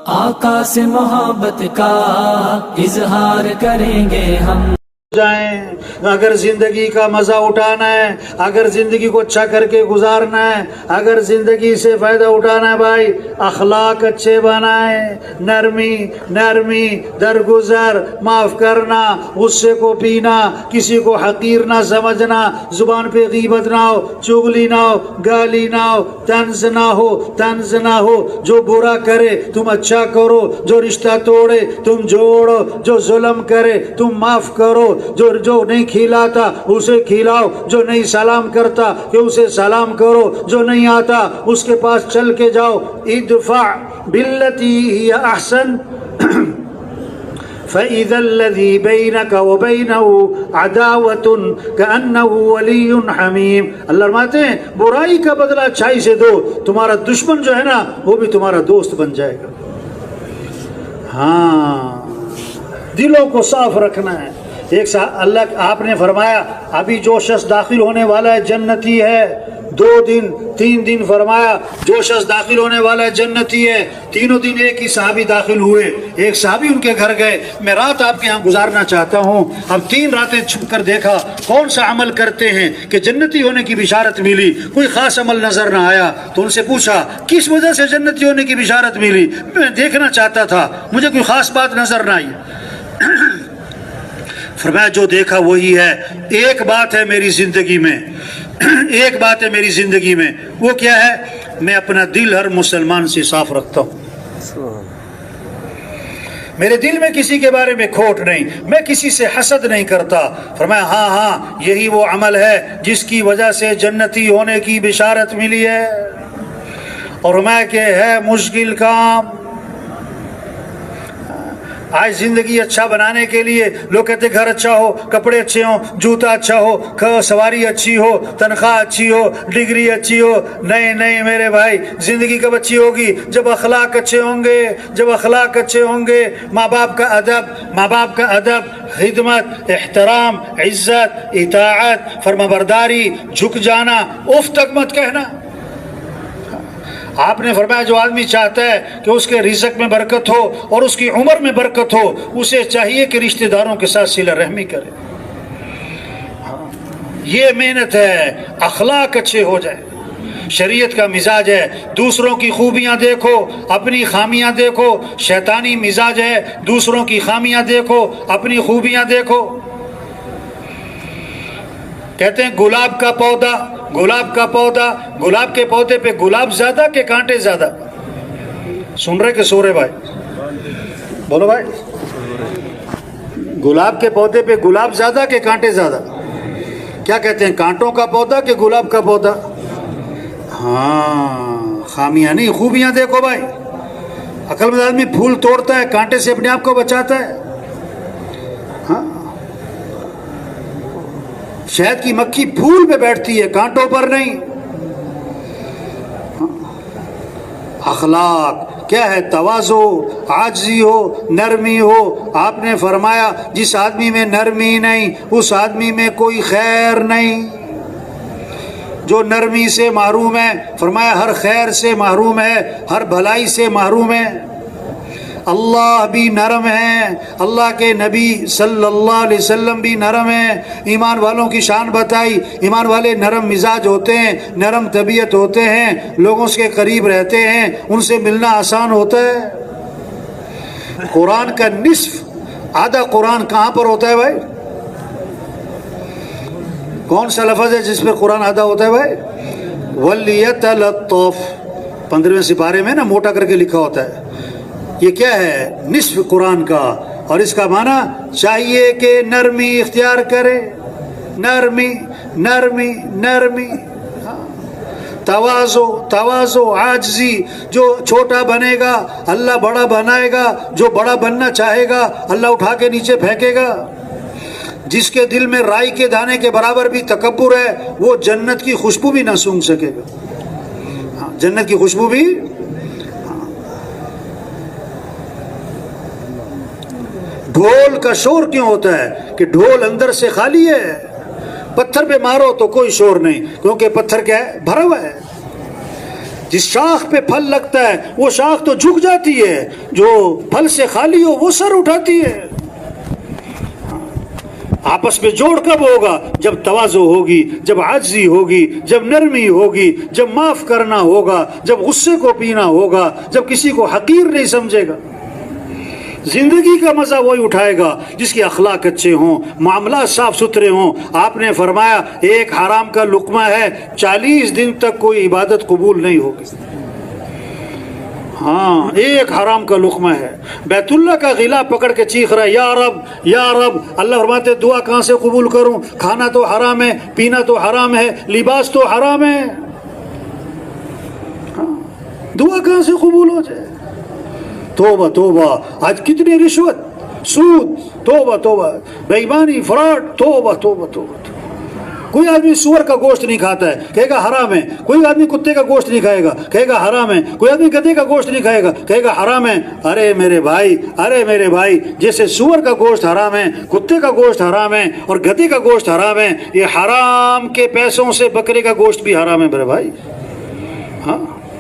آقا سے محبت کا اظہار کریں گے ہم جائیں. اگر زندگی کا مزہ اٹھانا ہے، اگر زندگی کو اچھا کر کے گزارنا ہے، اگر زندگی سے فائدہ اٹھانا ہے بھائی، اخلاق اچھے بنائیں. نرمی درگزر، معاف کرنا، غصے کو پینا، کسی کو حقیر نہ سمجھنا، زبان پہ غیبت نہ ہو، چغلی نہ ہو، گالی نہ ہو، طنز نہ ہو. جو برا کرے تم اچھا کرو، جو رشتہ توڑے تم جوڑو، جو ظلم کرے تم معاف کرو، جو نہیں کھلاتا اسے کھلاؤ، جو نہیں سلام کرتا کہ اسے سلام کرو، جو نہیں آتا اس کے پاس چل کے جاؤ. ادفع باللتی ہی احسن فَإِذَا الَّذِي بَيْنَكَ وَبَيْنَهُ عَدَاوَةٌ كَأَنَّهُ وَلِيٌّ حَمِيمٌ. اللہ فرماتے ہیں برائی کا بدلہ اچھائی سے دو، تمہارا دشمن جو ہے نا وہ بھی تمہارا دوست بن جائے گا. ہاں، دلوں کو صاف رکھنا ہے. اللہ آپ نے فرمایا ابھی جو شخص داخل ہونے والا ہے جنتی ہے. 2 دن 3 دن فرمایا جو شخص داخل ہونے والا ہے جنتی ہے. تینوں دن ایک ہی صحابی داخل ہوئے. ایک صحابی ان کے گھر گئے، میں رات آپ کے یہاں گزارنا چاہتا ہوں. اب 3 راتیں چھپ کر دیکھا کون سا عمل کرتے ہیں کہ جنتی ہونے کی بشارت ملی. کوئی خاص عمل نظر نہ آیا تو ان سے پوچھا کس وجہ سے جنتی ہونے کی بشارت ملی. میں دیکھنا چاہتا تھا، مجھے کوئی خاص بات نظر نہ آئی. فرمایا جو دیکھا وہی ہے. ایک بات ہے میری زندگی میں، ایک بات ہے میری زندگی میں، وہ کیا ہے؟ میں اپنا دل ہر مسلمان سے صاف رکھتا ہوں. میرے دل میں کسی کے بارے میں کھوٹ نہیں، میں کسی سے حسد نہیں کرتا. فرمایا ہاں یہی وہ عمل ہے جس کی وجہ سے جنتی ہونے کی بشارت ملی ہے. اور فرمایا کہ ہے مشکل کام. آج زندگی اچھا بنانے کے لیے لوگ کہتے گھر اچھا ہو، کپڑے اچھے ہوں، جوتا اچھا ہو، سواری اچھی ہو، تنخواہ اچھی ہو، ڈگری اچھی ہو. نہیں میرے بھائی، زندگی کب اچھی ہوگی؟ جب اخلاق اچھے ہوں گے. جب اخلاق اچھے ہوں گے، ماں باپ کا ادب، خدمت، احترام، عزت، اطاعت، فرمانبرداری، جھک جانا، اف تک مت کہنا. آپ نے فرمایا جو آدمی چاہتا ہے کہ اس کے رزق میں برکت ہو اور اس کی عمر میں برکت ہو، اسے چاہیے کہ رشتہ داروں کے ساتھ صلہ رحمی کرے. یہ محنت ہے، اخلاق اچھے ہو جائے. شریعت کا مزاج ہے دوسروں کی خوبیاں دیکھو، اپنی خامیاں دیکھو. شیطانی مزاج ہے دوسروں کی خامیاں دیکھو، اپنی خوبیاں دیکھو. کہتے ہیں گلاب کا پودا، گلاب کے پودے پہ گلاب زیادہ کہ کانٹے زیادہ؟ سن رہے کہ سو رہے بھائی؟ بولو بھائی. گلاب کے پودے پہ گلاب زیادہ کہ کانٹے زیادہ؟ کیا کہتے ہیں، کانٹوں کا پودا کہ گلاب کا پودا؟ ہاں، خامیاں نہیں خوبیاں دیکھو بھائی. عقل مند آدمی پھول توڑتا ہے، کانٹے سے اپنے آپ کو بچاتا ہے. ہاں، شہد کی مکھی پھول پہ بیٹھتی ہے، کانٹوں پر نہیں. اخلاق کیا ہے؟ تواضع، عاجزی ہو، نرمی ہو. آپ نے فرمایا جس آدمی میں نرمی نہیں اس آدمی میں کوئی خیر نہیں. جو نرمی سے محروم ہے، فرمایا ہر خیر سے محروم ہے، ہر بھلائی سے محروم ہے. اللہ بھی نرم ہے، اللہ کے نبی صلی اللہ علیہ وسلم بھی نرم ہیں. ایمان والوں کی شان بتائی، ایمان والے نرم مزاج ہوتے ہیں، نرم طبیعت ہوتے ہیں، لوگوں کے قریب رہتے ہیں، ان سے ملنا آسان ہوتا ہے. قرآن کا نصف آدھا قرآن کہاں پر ہوتا ہے بھائی؟ کون سا لفظ ہے جس پہ قرآن آدھا ہوتا ہے بھائی؟ وَلْيَتَلَطَّفْ 15ویں سپارے میں نا موٹا کر کے لکھا ہوتا ہے. یہ کیا ہے؟ نصف قرآن کا. اور اس کا معنی چاہیے کہ نرمی اختیار کرے. نرمی، تواضع، عاجزی. جو چھوٹا بنے گا اللہ بڑا بنائے گا، جو بڑا بننا چاہے گا اللہ اٹھا کے نیچے پھینکے گا. جس کے دل میں رائی کے دانے کے برابر بھی تکبر ہے وہ جنت کی خوشبو بھی نہ سونگھ سکے گا. جنت کی خوشبو بھی. ڈھول کا شور کیوں ہوتا ہے؟ کہ ڈھول اندر سے خالی ہے. پتھر پہ مارو تو کوئی شور نہیں، کیونکہ پتھر کیا ہے؟ بھرا ہوا ہے. جس شاخ پہ پھل لگتا ہے وہ شاخ تو جھک جاتی ہے، جو پھل سے خالی ہو وہ سر اٹھاتی ہے۔ آپس میں جوڑ کب ہوگا؟ جب تواضع ہوگی، جب عاجزی ہوگی، جب نرمی ہوگی، جب معاف کرنا ہوگا، جب غصے کو پینا ہوگا، جب کسی کو حقیر نہیں سمجھے گا۔ زندگی کا مزہ وہی اٹھائے گا جس کے اخلاق اچھے ہوں، معاملات صاف ستھرے ہوں۔ آپ نے فرمایا ایک حرام کا لقمہ ہے، 40 دن تک کوئی عبادت قبول نہیں ہوگی۔ ہاں، ایک حرام کا لقمہ ہے، بیت اللہ کا غلاف پکڑ کے چیخ رہا ہے یا رب یا رب۔ اللہ فرماتے دعا کہاں سے قبول کروں؟ کھانا تو حرام ہے، پینا تو حرام ہے، لباس تو حرام ہے، دعا کہاں سے قبول ہو جائے؟ توبہ توبہ، آج کتنی رشوت، سود، توبہ توبہ، بے ایمانی، فراڈ، توبہ توبہ توبہ۔ کوئی آدمی سور کا گوشت نہیں کھاتا ہے، کہے گا حرام ہے۔ کوئی آدمی کتے کا گوشت نہیں کھائے گا، کہے گا حرام ہے۔ کوئی آدمی گدھے کا گوشت نہیں کھائے گا، کہے گا حرام ہے۔ ارے میرے بھائی، جیسے سور کا گوشت حرام ہے، کتے کا گوشت حرام ہے اور گدھے کا گوشت حرام ہے، یہ حرام کے پیسوں سے بکرے کا گوشت بھی حرام ہے میرے بھائی۔ ہاں،